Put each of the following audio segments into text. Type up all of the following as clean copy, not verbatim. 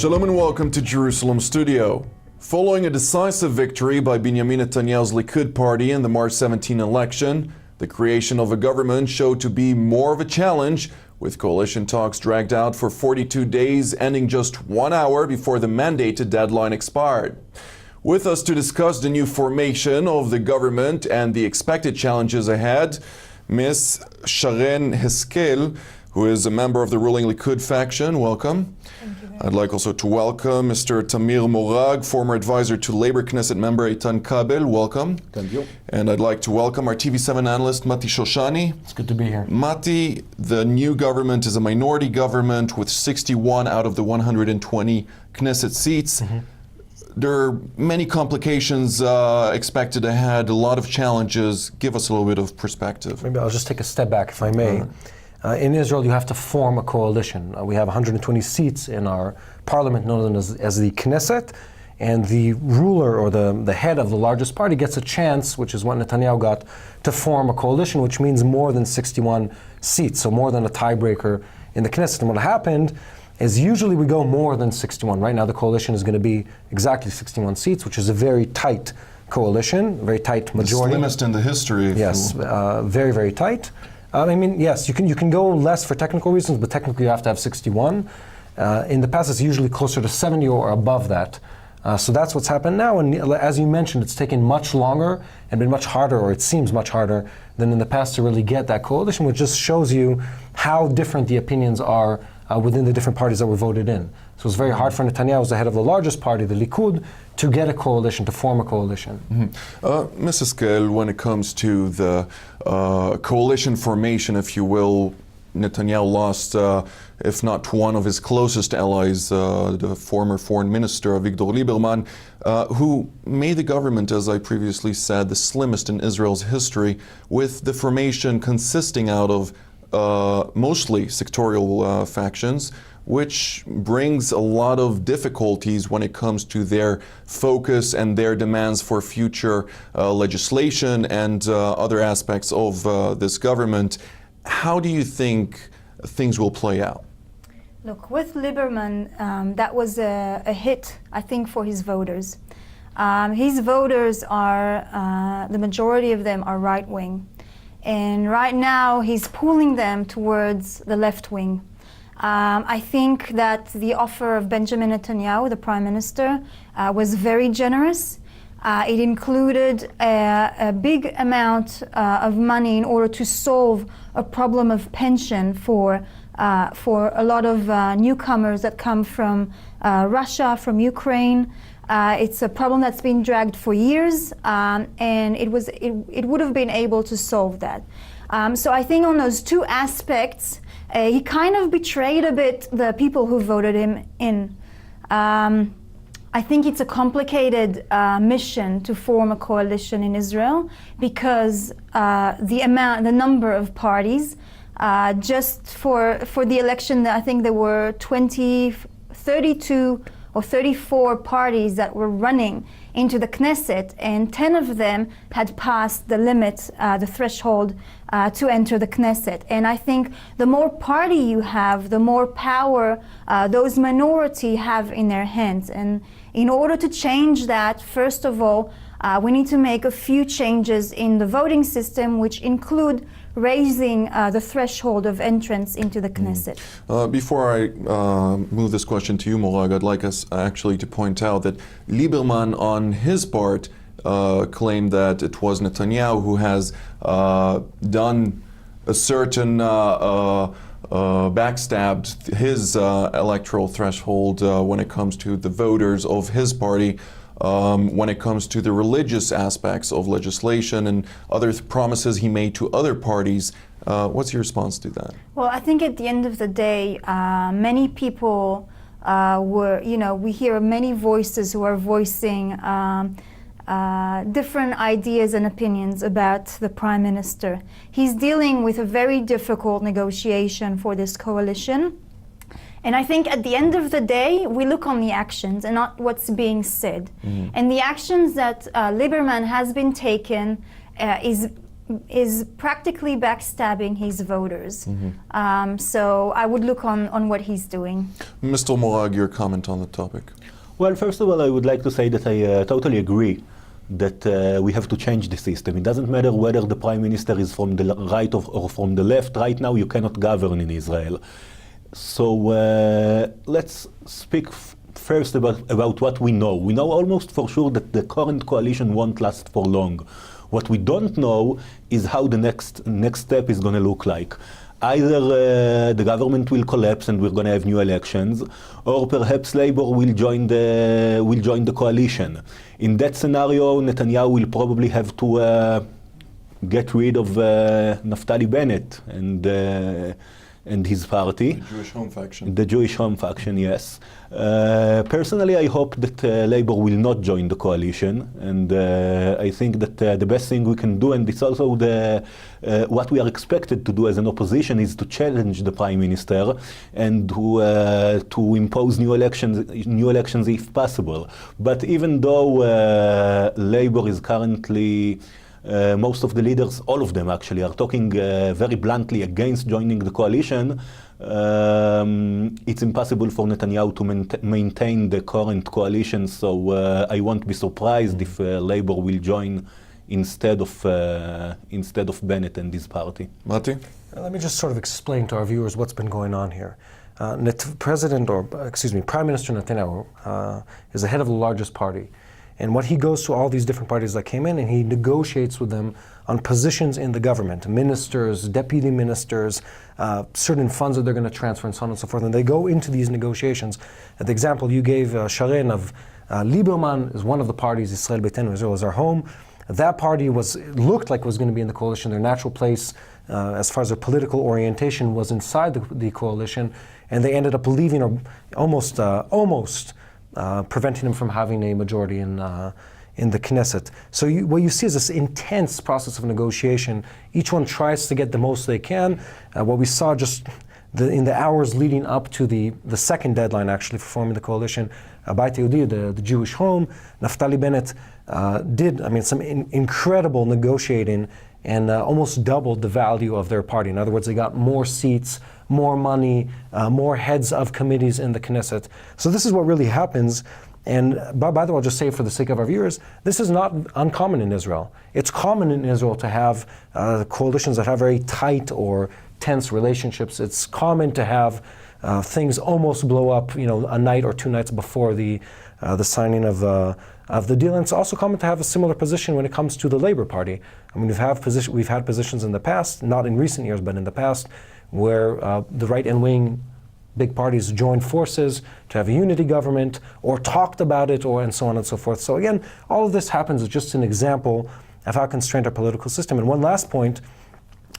Shalom and welcome to Jerusalem Studio. Following a decisive victory by Benjamin Netanyahu's Likud party in the March 17 election, the creation of a government showed to be more of a challenge, with coalition talks dragged out for 42 days, ending just 1 hour before the mandated deadline expired. With us to discuss the new formation of the government and the expected challenges ahead, Ms. Sharen Eskhkel, who is a member of the ruling Likud faction. Welcome. Thank you. I'd like also to welcome Mr. Tamir Morag, former advisor to Labor Knesset member Eitan Cabel. Welcome. Thank you. And I'd like to welcome our TV7 analyst, Mati Shoshani. It's good to be here. Mati, the new government is a minority government with 61 out of the 120 Knesset seats. There are many complications expected ahead, a lot of challenges. Give us a little bit of perspective. Maybe I'll just take a step back, if I may. In Israel, you have to form a coalition. We have 120 seats in our parliament, known as the Knesset, and the ruler or the head of the largest party gets a chance, which is what Netanyahu got, to form a coalition, which means more than 61 seats, so more than a tiebreaker in the Knesset. And what happened is usually we go more than 61. Right now the coalition is going to be exactly 61 seats, which is a very tight coalition, very tight majority. The slimmest in the history. Yes, very, very tight. I mean, yes, you can go less for technical reasons, but technically you have to have 61. In the past, it's usually closer to 70 or above that. So that's what's happened now. And as you mentioned, it's taken much longer and been much harder, or it seems much harder than in the past to really get that coalition, which just shows you how different the opinions are within the different parties that were voted in. So it's very hard for Netanyahu, as the head of the largest party, the Likud, to get a coalition, to form a coalition. Mrs. Eskhkel, when it comes to the coalition formation, if you will, Netanyahu lost, if not one of his closest allies, the former foreign minister, Avigdor Lieberman, who made the government, as I previously said, the slimmest in Israel's history, with the formation consisting out of mostly sectorial factions, which brings a lot of difficulties when it comes to their focus and their demands for future legislation and other aspects of this government. How do you think things will play out? Look, with Lieberman, that was a hit, I think, for his voters. His voters are, the majority of them are right-wing. And right now, he's pulling them towards the left wing. I think that the offer of Benjamin Netanyahu, the Prime Minister, was very generous. It included a big amount of money in order to solve a problem of pension for a lot of newcomers that come from Russia, from Ukraine. It's a problem that's been dragged for years, and it would have been able to solve that. So I think on those two aspects, he kind of betrayed a bit the people who voted him in. I think it's a complicated mission to form a coalition in Israel because the number of parties, just for the election, I think there were 32 or 34 parties that were running into the Knesset, and 10 of them had passed the limit, the threshold to enter the Knesset. And I think the more party you have, the more power those minority have in their hands. And in order to change that, first of all, we need to make a few changes in the voting system, which include raising the threshold of entrance into the Knesset. Before I move this question to you, Morag, I'd like us actually to point out that Lieberman, on his part, claimed that it was Netanyahu who has done a certain backstabbed his electoral threshold when it comes to the voters of his party. When it comes to the religious aspects of legislation and other promises he made to other parties. What's your response to that? Well, I think at the end of the day, many people we hear many voices who are voicing different ideas and opinions about the Prime Minister. He's dealing with a very difficult negotiation for this coalition. And I think at the end of the day, we look on the actions and not what's being said. And the actions that Lieberman has been taken is is practically backstabbing his voters. So I would look on what he's doing. Mr. Morag, your comment on the topic. Well, first of all, I would like to say that I totally agree that we have to change the system. It doesn't matter whether the prime minister is from the right or from the left. Right now, you cannot govern in Israel. So let's speak first about what we know. We know almost for sure that the current coalition won't last for long. What we don't know is how the next step is going to look like. Either the government will collapse and we're going to have new elections, or perhaps Labour will join the coalition. In that scenario, Netanyahu will probably have to get rid of Naftali Bennett and his party. The Jewish Home Faction. The Jewish Home Faction, yes. Personally, I hope that Labour will not join the coalition, and I think that the best thing we can do, and it's also what we are expected to do as an opposition, is to challenge the Prime Minister and to impose new elections if possible. But even though Labour is currently most of the leaders, all of them actually, are talking very bluntly against joining the coalition. It's impossible for Netanyahu to maintain the current coalition, so I won't be surprised if Labour will join instead of Bennett and his party. Mati? Let me just sort of explain to our viewers what's been going on here. Prime Minister Netanyahu is the head of the largest party. And what he goes to all these different parties that came in, and he negotiates with them on positions in the government, ministers, deputy ministers, certain funds that they're going to transfer, and so on and so forth. And they go into these negotiations. The example you gave, Sharen, of Lieberman is one of the parties, Israel Beitenu, Israel is our home. That party looked like it was going to be in the coalition. Their natural place, as far as their political orientation, was inside the coalition, and they ended up leaving, or almost preventing him from having a majority in the Knesset. So what you see is this intense process of negotiation. Each one tries to get the most they can. What we saw just in the hours leading up to the second deadline, actually, for forming the coalition, Beit Yehudi, the Jewish Home, Naftali Bennett did, some incredible negotiating and almost doubled the value of their party. In other words, they got more seats, more money, more heads of committees in the Knesset. So this is what really happens. And by the way, I'll just say for the sake of our viewers, this is not uncommon in Israel. It's common in Israel to have coalitions that have very tight or tense relationships. It's common to have things almost blow up, a night or two nights before the signing of the deal. And it's also common to have a similar position when it comes to the Labour Party. We've had positions in the past, not in recent years, but in the past, where the right and wing big parties joined forces to have a unity government, or talked about it, and so on and so forth. So again, all of this happens as just an example of how constrained our political system. And one last point,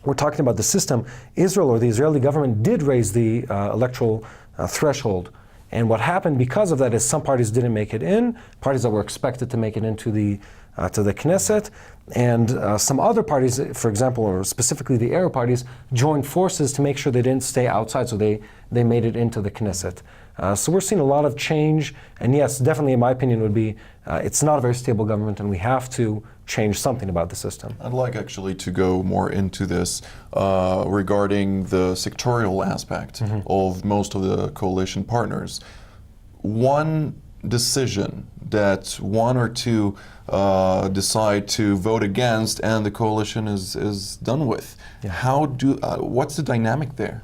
we're talking about the system. Israel, or the Israeli government, did raise the electoral threshold. And what happened because of that is some parties didn't make it in, parties that were expected to make it into to the Knesset, and some other parties, for example, or specifically the Arab parties, joined forces to make sure they didn't stay outside, so they made it into the Knesset. So we're seeing a lot of change, and yes, definitely in my opinion would be, it's not a very stable government, and we have to change something about the system. I'd like actually to go more into this regarding the sectorial aspect of most of the coalition partners. One decision that one or two decide to vote against and the coalition is done with. Yeah. What's the dynamic there?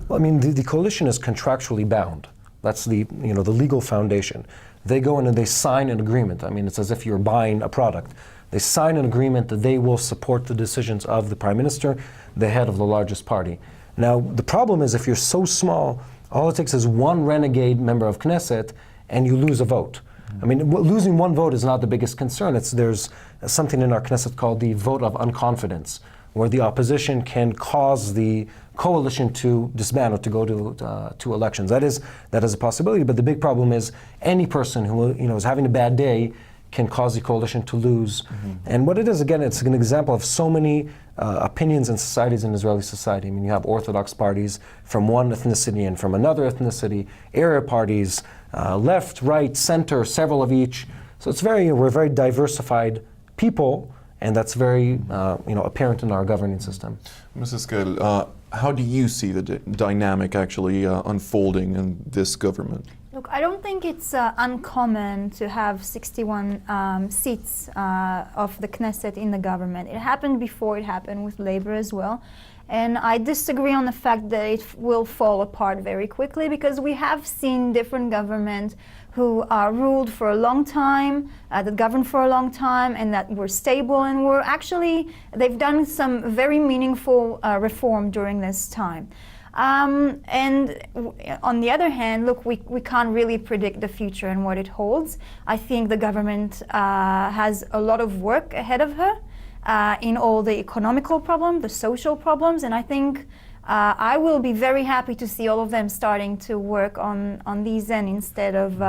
Well, the coalition is contractually bound. That's the legal foundation. They go in and they sign an agreement. It's as if you're buying a product. They sign an agreement that they will support the decisions of the Prime Minister, the head of the largest party. Now, the problem is if you're so small, all it takes is one renegade member of Knesset and you lose a vote. Losing one vote is not the biggest concern. There's something in our Knesset called the vote of unconfidence, where the opposition can cause the coalition to disband or to go to elections. That is a possibility, but the big problem is any person who is having a bad day can cause the coalition to lose. And what it is, again, it's an example of so many opinions and societies in Israeli society. You have Orthodox parties from one ethnicity and from another ethnicity, Arab parties, left, right, center, several of each. So we're very diversified people, and that's very apparent in our governing system. Mrs. Eskhkel, how do you see the dynamic actually unfolding in this government? Look, I don't think it's uncommon to have 61 seats of the Knesset in the government. It happened before, it happened with Labor as well. And I disagree on the fact that it will fall apart very quickly, because we have seen different governments who ruled for a long time, that governed for a long time, and that were stable, and were actually, they've done some very meaningful reform during this time. And on the other hand, look, we can't really predict the future and what it holds. I think the government has a lot of work ahead of her in all the economical problems, the social problems, and I think I will be very happy to see all of them starting to work on these ends instead of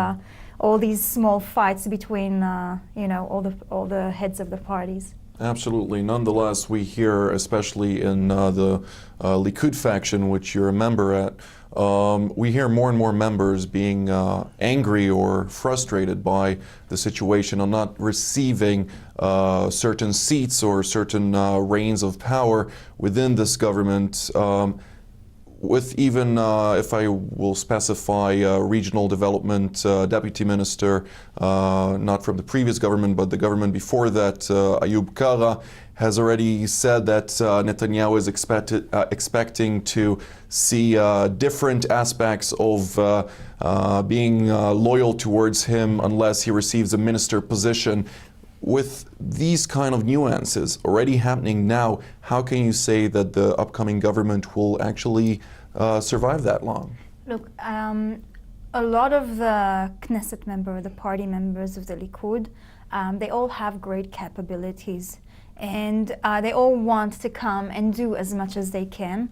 all these small fights between all the heads of the parties. Absolutely. Nonetheless, we hear, especially in the Likud faction, which you're a member at, we hear more and more members being angry or frustrated by the situation on not receiving certain seats or certain reigns of power within this government. With even, if I will specify, regional development deputy minister, not from the previous government, but the government before that, Ayub Kara, has already said that Netanyahu is expecting to see different aspects of being loyal towards him unless he receives a minister position. With these kind of nuances already happening now, how can you say that the upcoming government will actually survive that long? Look, a lot of the Knesset members, the party members of the Likud, they all have great capabilities, and they all want to come and do as much as they can.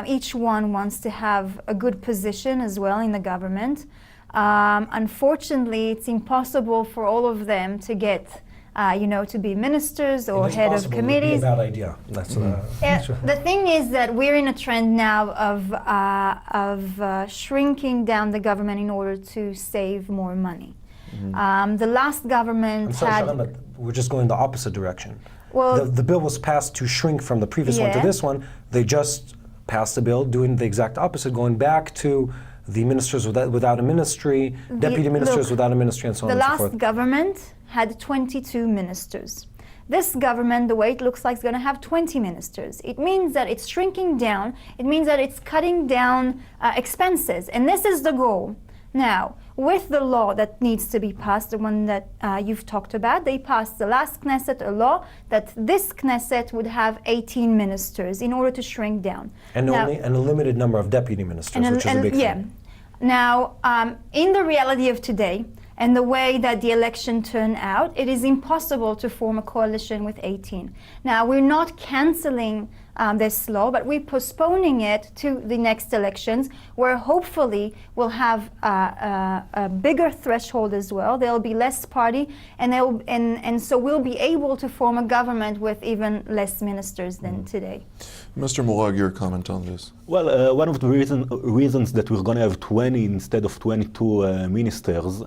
Each one wants to have a good position as well in the government. Unfortunately, it's impossible for all of them to get to be ministers or head of committees. It's a bad idea. That's the thing is that we're in a trend now of shrinking down the government in order to save more money. The last government I'm sorry, Sharen, but we're just going the opposite direction. Well, the bill was passed to shrink from the previous one to this one. They just passed the bill doing the exact opposite, going back to the ministers without a ministry, deputy ministers without a ministry, and so on and so forth. The last government had 22 ministers. This government, the way it looks like, is going to have 20 ministers. It means that it's shrinking down. It means that it's cutting down expenses, and this is the goal. Now, with the law that needs to be passed, the one that you've talked about, they passed the last Knesset a law that this Knesset would have 18 ministers in order to shrink down. And only a limited number of deputy ministers, which is a big thing. Now, in the reality of today, and the way that the election turned out, it is impossible to form a coalition with 18. Now, we're not canceling this law, but we're postponing it to the next elections, where hopefully we'll have a bigger threshold as well. There'll be less party, and so we'll be able to form a government with even less ministers than today. Mr. Morag, your comment on this? Well, one of the reasons that we're going to have 20 instead of 22 ministers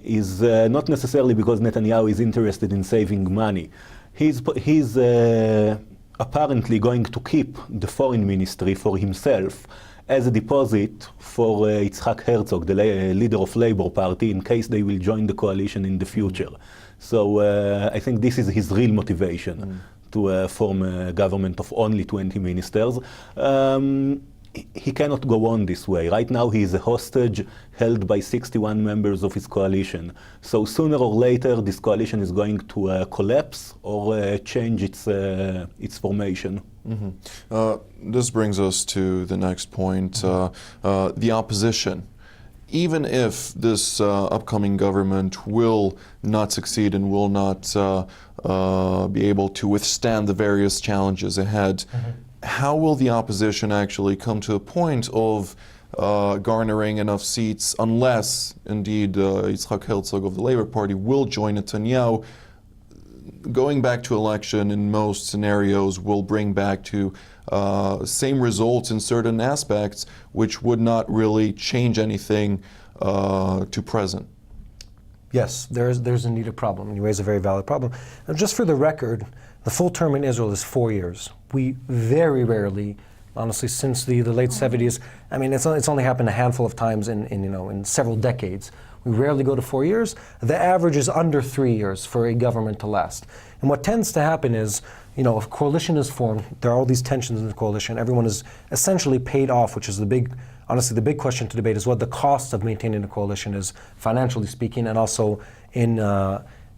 is not necessarily because Netanyahu is interested in saving money. He's apparently going to keep the foreign ministry for himself as a deposit for Yitzhak Herzog, the leader of Labour Party, in case they will join the coalition in the future. So I think this is his real motivation to form a government of only 20 ministers. He cannot go on this way. Right now he is a hostage held by 61 members of his coalition. So sooner or later this coalition is going to collapse or change its formation. This brings us to the next point, the opposition. Even if this upcoming government will not succeed and will not be able to withstand the various challenges ahead, how will the opposition actually come to a point of garnering enough seats, unless indeed Yitzhak Herzog of the Labour Party will join Netanyahu? Going back to election in most scenarios will bring back to same results in certain aspects, which would not really change anything to present. Yes, there's indeed a problem. You raise a very valid problem. Now, just for the record, the full term in Israel is 4 years. We very rarely, honestly, since the late 70s, I mean, it's only happened a handful of times in several decades. We rarely go to 4 years. The average is under 3 years for a government to last. And what tends to happen is, if a coalition is formed, there are all these tensions in the coalition, everyone is essentially paid off, which is honestly, the big question to debate is what the cost of maintaining a coalition is, financially speaking, and also in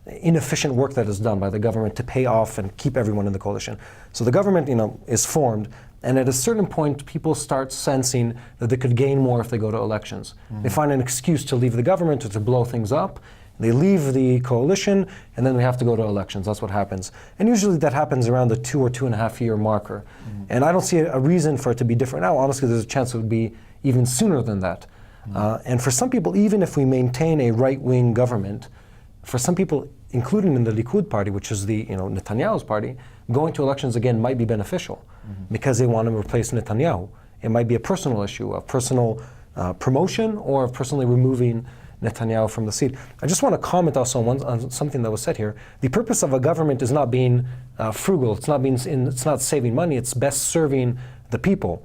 inefficient work that is done by the government to pay off and keep everyone in the coalition. So the government, is formed, and at a certain point, people start sensing that they could gain more if they go to elections. They find an excuse to leave the government or to blow things up. They leave the coalition, and then we have to go to elections. That's what happens. And usually that happens around the 2 or 2.5 year marker. And I don't see a reason for it to be different now. Honestly, there's a chance it would be even sooner than that. And for some people, even if we maintain a right-wing government, for some people, including in the Likud party, which is the Netanyahu's party, going to elections again might be beneficial because they want to replace Netanyahu. It might be a personal issue, a personal promotion, or of personally removing Netanyahu from the seat. I just want to comment also on something that was said here. The purpose of a government is not being frugal. It's not saving money. It's best serving the people.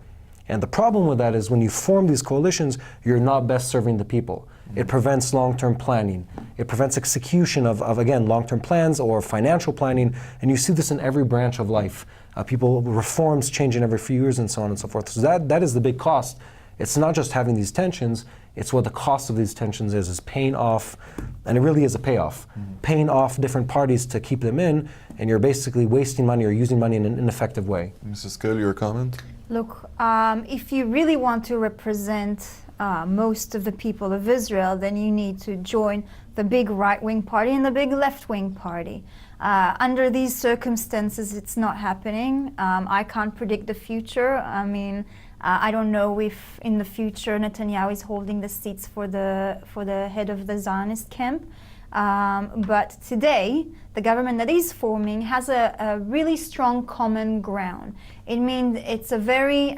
And the problem with that is when you form these coalitions, you're not best serving the people. It prevents long-term planning. It prevents execution of again, long-term plans or financial planning. And you see this in every branch of life. Reforms changing every few years and so on and so forth. So that is the big cost. It's not just having these tensions, it's what the cost of these tensions is paying off, and it really is a payoff, paying off different parties to keep them in, and you're basically wasting money or using money in an ineffective way. Mrs. Eskhkel, your comment? Look, if you really want to represent most of the people of Israel, then you need to join the big right-wing party and the big left-wing party. Under these circumstances, it's not happening. I can't predict the future. I mean, I don't know if in the future Netanyahu is holding the seats for the head of the Zionist camp. But today, the government that is forming has a really strong common ground. It means it's a very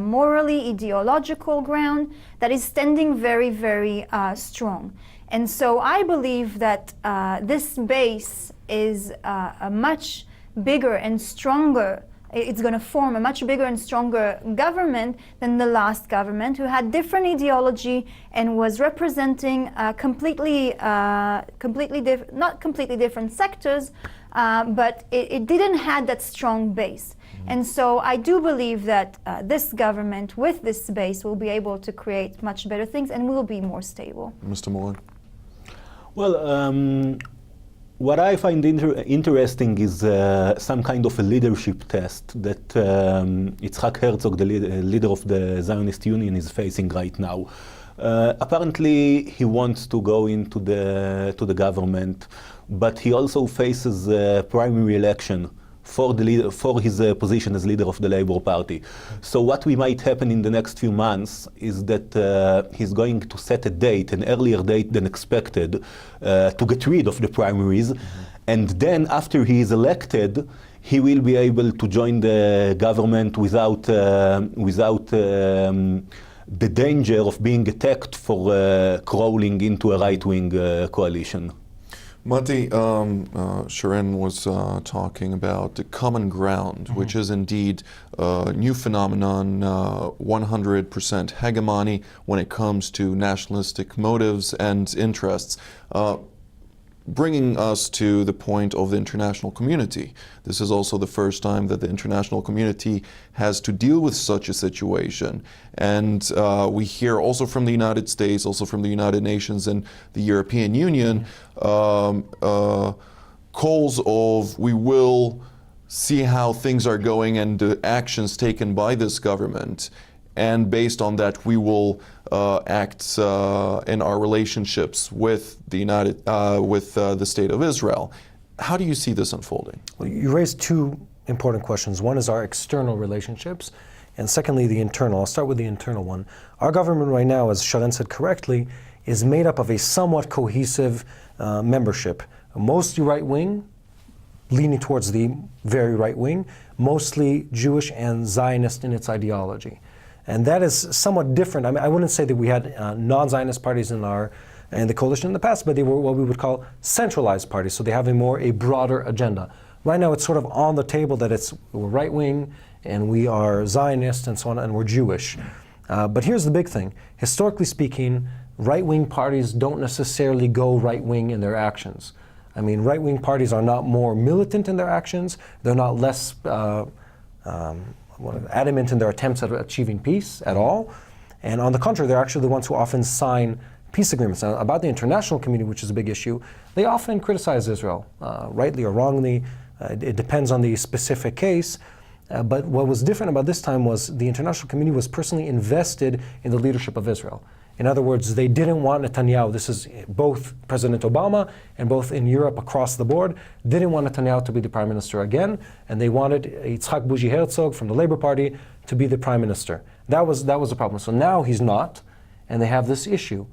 morally ideological ground that is standing very, very strong. And so I believe that this base is a much bigger and stronger. It's going to form a much bigger and stronger government than the last government, who had different ideology and was representing not completely different sectors, but it didn't have that strong base. And so I do believe that this government with this base will be able to create much better things and will be more stable. Mr. Morag? Well, what I find interesting is some kind of a leadership test that Yitzhak Herzog, the leader of the Zionist Union, is facing right now. Apparently, he wants to go into the government, but he also faces a primary election for his position as leader of the Labour Party. So what might happen in the next few months is that he's going to set a date, an earlier date than expected, to get rid of the primaries. And then after he is elected, he will be able to join the government without the danger of being attacked for crawling into a right-wing coalition. Mati, Sharen was talking about the common ground, which is indeed a new phenomenon, 100% hegemony when it comes to nationalistic motives and interests. Bringing us to the point of the international community. This is also the first time that the international community has to deal with such a situation. And we hear also from the United States, also from the United Nations and the European Union, calls of we will see how things are going and the actions taken by this government. And based on that, we will act in our relationships with the State of Israel. How do you see this unfolding? Well, you raised two important questions. One is our external relationships, and secondly, the internal. I'll start with the internal one. Our government right now, as Sharen said correctly, is made up of a somewhat cohesive membership, mostly right-wing, leaning towards the very right-wing, mostly Jewish and Zionist in its ideology. And that is somewhat different. I mean, I wouldn't say that we had non-Zionist parties in our in the coalition in the past, but they were what we would call centralized parties, so they have a broader agenda. Right now it's sort of on the table that we're right-wing, and we are Zionist, and so on, and we're Jewish. But here's the big thing. Historically speaking, right-wing parties don't necessarily go right-wing in their actions. I mean, right-wing parties are not more militant in their actions. They're not less adamant in their attempts at achieving peace at all. And on the contrary, they're actually the ones who often sign peace agreements. Now, about the international community, which is a big issue, they often criticize Israel, rightly or wrongly. It depends on the specific case. But what was different about this time was the international community was personally invested in the leadership of Israel. In other words, they didn't want Netanyahu, this is both President Obama and both in Europe across the board, didn't want Netanyahu to be the prime minister again, and they wanted Yitzhak Bougie Herzog from the Labour Party to be the prime minister. That was the problem. So now he's not, and they have this issue.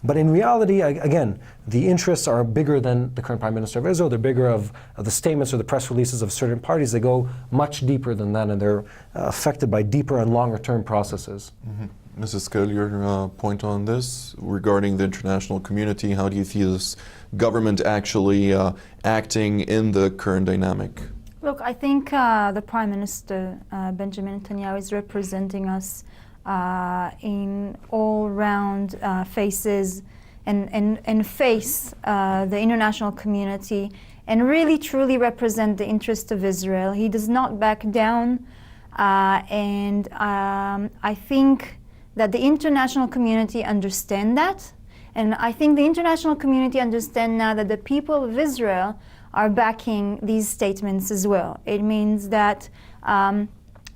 But in reality, again, the interests are bigger than the current Prime Minister of Israel. They're bigger of the statements or the press releases of certain parties. They go much deeper than that, and they're affected by deeper and longer term processes. Mm-hmm. Mrs. Eskhkel, your point on this regarding the international community, how do you see this government actually acting in the current dynamic? Look, I think the Prime Minister, Benjamin Netanyahu, is representing us in all-round faces and face the international community and really truly represent the interest of Israel. He does not back down, and I think that the international community understand that, and I think the international community understand now that the people of Israel are backing these statements as well. It means that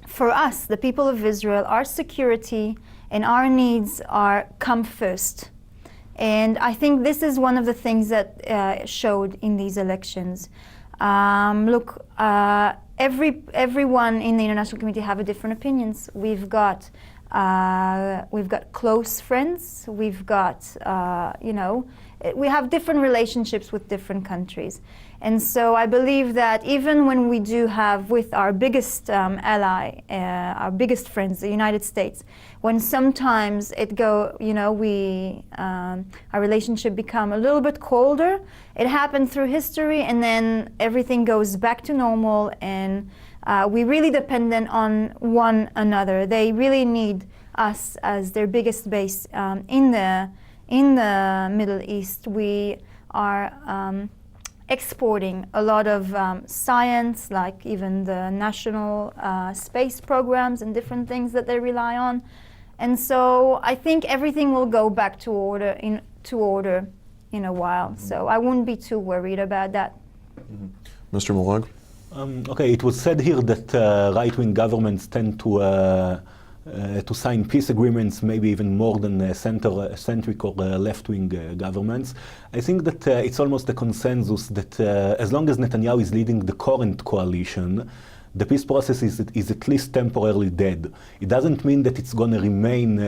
for us, the people of Israel, our security and our needs come first. And I think this is one of the things that showed in these elections. Look, everyone in the international community have different opinions. We've got close friends. We've got, we have different relationships with different countries. And so I believe that even when we do have with our biggest ally, our biggest friends, the United States, when sometimes our relationship become a little bit colder, it happened through history, and then everything goes back to normal, and we really dependent on one another. They really need us as their biggest base in the Middle East. We are exporting a lot of science, like even the national space programs and different things that they rely on. And so I think everything will go back to order in a while. So I wouldn't be too worried about that. Mm-hmm. Mr. Morag? Okay, it was said here that right-wing governments tend to sign peace agreements, maybe even more than centric or left-wing governments. I think that it's almost a consensus that as long as Netanyahu is leading the current coalition, the peace process is at least temporarily dead. It doesn't mean that it's going to remain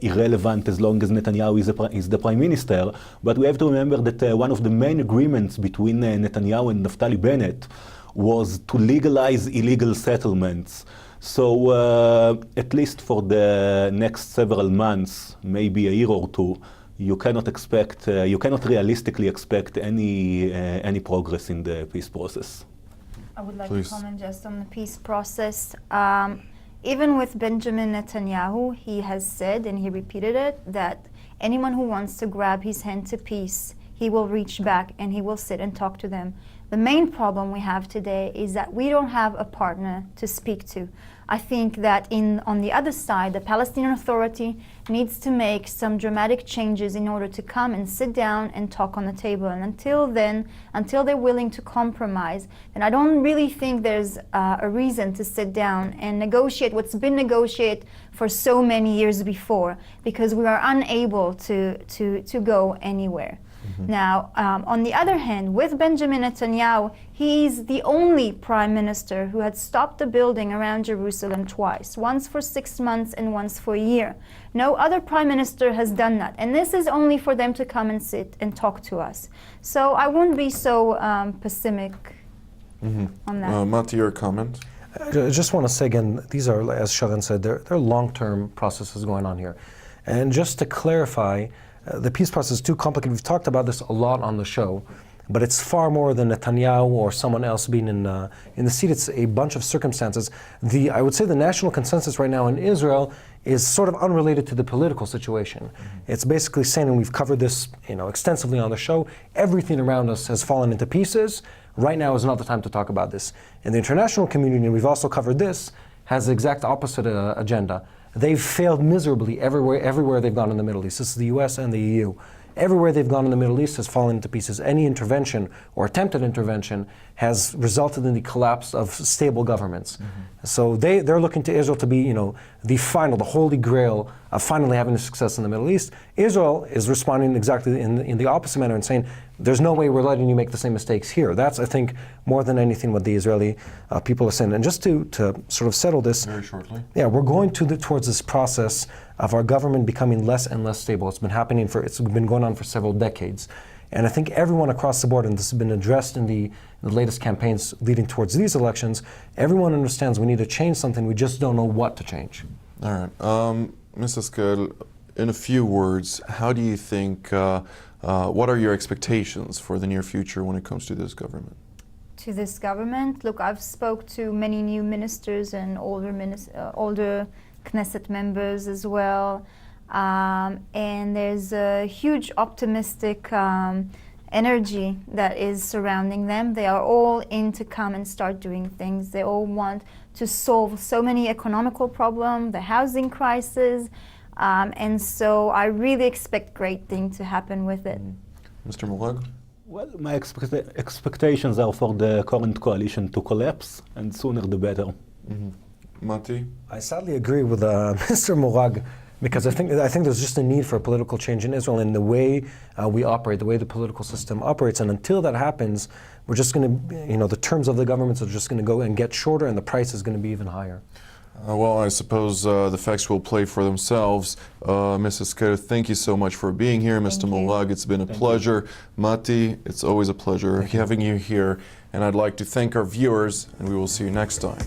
irrelevant as long as Netanyahu is the prime minister, but we have to remember that one of the main agreements between Netanyahu and Naftali Bennett was to legalize illegal settlements. So at least for the next several months, maybe a year or two, you cannot realistically expect any progress in the peace process. I would like Please. to comment just on the peace process. Even with Benjamin Netanyahu, he has said, and he repeated it, that anyone who wants to grab his hand to peace, he will reach back and he will sit and talk to them. The main problem we have today is that we don't have a partner to speak to. I think that on the other side, the Palestinian Authority needs to make some dramatic changes in order to come and sit down and talk on the table. And until then, until they're willing to compromise, then I don't really think there's a reason to sit down and negotiate what's been negotiated for so many years before, because we are unable to go anywhere. Mm-hmm. Now, on the other hand, with Benjamin Netanyahu, he's the only prime minister who had stopped the building around Jerusalem twice, once for 6 months and once for a year. No other prime minister has done that. And this is only for them to come and sit and talk to us. So I wouldn't be so pessimistic on that. Mati, your comment? I just want to say again, these are, as Sharen said, they're long-term processes going on here. And just to clarify, the peace process is too complicated. We've talked about this a lot on the show, but it's far more than Netanyahu or someone else being in the seat. It's a bunch of circumstances. I would say the national consensus right now in Israel is sort of unrelated to the political situation. It's basically saying, and we've covered this extensively on the show, everything around us has fallen into pieces. Right now is not the time to talk about this. And the international community, and we've also covered this, has the exact opposite agenda. They've failed miserably everywhere they've gone in the Middle East. This is the US and the EU. Everywhere they've gone in the Middle East has fallen into pieces. Any intervention or attempted intervention has resulted in the collapse of stable governments. So they're looking to Israel to be, the holy grail of finally having success in the Middle East. Israel is responding exactly in the opposite manner and saying, there's no way we're letting you make the same mistakes here. That's, I think, more than anything what the Israeli people are saying. And just to sort of settle this, very shortly. Yeah, we're going towards this process of our government becoming less and less stable. It's been going on for several decades. And I think everyone across the board, and this has been addressed in the latest campaigns leading towards these elections, everyone understands we need to change something, we just don't know what to change. All right. Ms. Eskhkel, in a few words, how do you think, what are your expectations for the near future when it comes to this government? To this government, look, I've spoke to many new ministers and older Knesset members as well. And there's a huge optimistic energy that is surrounding them. They are all in to come and start doing things. They all want to solve so many economical problems, the housing crisis, and so I really expect great things to happen with it. Mr. Morag? Well, my expectations are for the current coalition to collapse, and sooner the better. Mati? I sadly agree with Mr. Morag, because I think there's just a need for a political change in Israel in the way we operate, the way the political system operates. And until that happens, we're just going to, the terms of the governments are just going to go and get shorter, and the price is going to be even higher. Well, I suppose the facts will play for themselves. Ms. Eskhkel, thank you so much for being here. Mr. Morag, it's been a pleasure. Mati, it's always a pleasure having you here. And I'd like to thank our viewers, and we will see you next time.